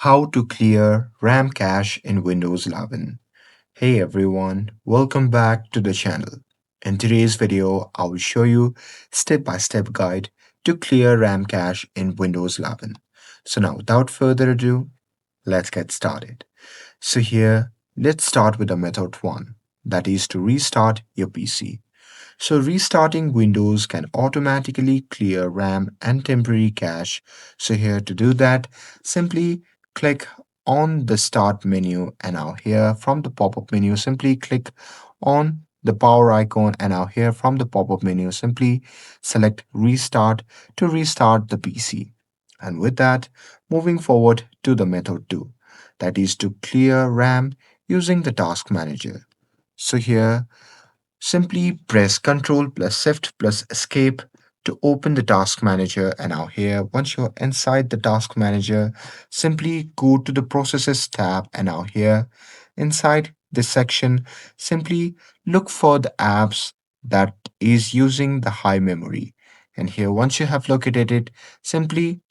How to clear RAM cache in Windows 11. Hey everyone, welcome back to the channel. In today's video, I will show you step-by-step guide to clear RAM cache in Windows 11. So now without further ado, let's get started. So here, let's start with the method 1, that is to restart your PC. So restarting Windows can automatically clear RAM and temporary cache. So here to do that, simply click on the start menu and now here from the pop-up menu, simply click on the power icon and now here from the pop-up menu, simply select restart to restart the PC. And with that, moving forward to the method 2, that is to clear RAM using the task manager. So here simply press Ctrl plus Shift plus Escape to open the task manager. And now here, once you're inside the task manager, simply go to the processes tab. And now here, inside this section, simply look for the apps that is using the high memory. And here, once you have located it, simply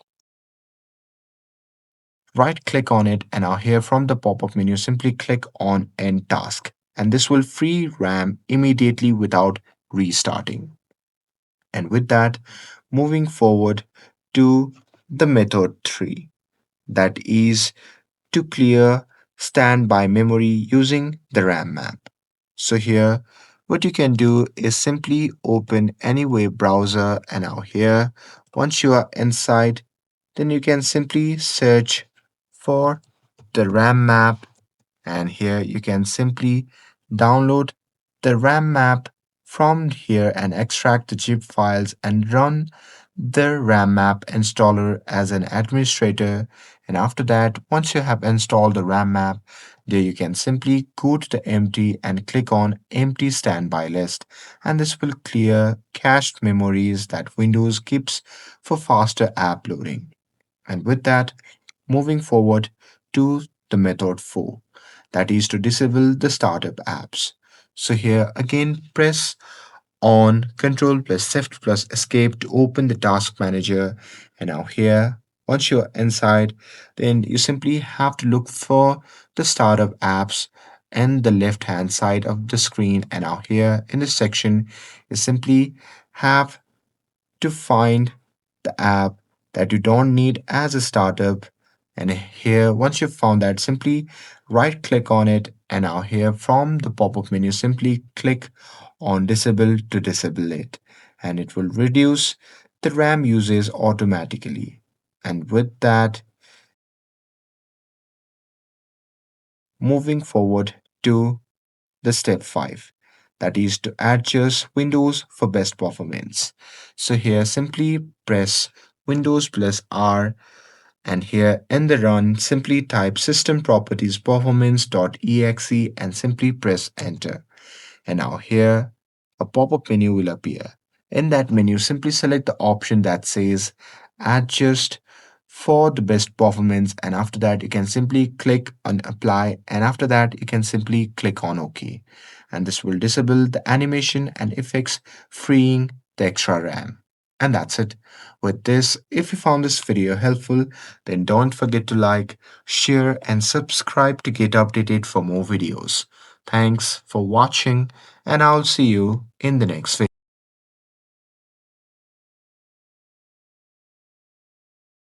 right click on it. And now here from the pop-up menu, simply click on End Task. And this will free RAM immediately without restarting. And with that, moving forward to the method 3, that is to clear standby memory using the RAM map. So here, what you can do is simply open any web browser and now here, once you are inside, then you can simply search for the RAM map and here you can simply download the RAM map from here and extract the zip files and run the RAM map installer as an administrator. And after that, once you have installed the RAM map, there you can simply go to the empty and click on empty standby list. And this will clear cached memories that Windows keeps for faster app loading. And with that, moving forward to the method 4, that is to disable the startup apps. So here again press on Control plus Shift plus Escape to open the task manager. And now here, once you're inside, then you simply have to look for the startup apps and the left hand side of the screen. And now here in this section, you simply have to find the app that you don't need as a startup. And here, once you've found that, simply right click on it. And now, here from the pop up menu, simply click on disable to disable it. And it will reduce the RAM usage automatically. And with that, moving forward to the step 5, that is to adjust Windows for best performance. So here simply press Windows plus R and here in the run simply type system properties performance.exe and simply press enter. And now here a pop-up menu will appear. In that menu, simply select the option that says adjust for the best performance and after that you can simply click on apply and after that you can simply click on OK. And this will disable the animation and effects, freeing the extra RAM. And that's it. With this, if you found this video helpful, then don't forget to like, share and subscribe to get updated for more videos. Thanks for watching and I'll see you in the next video.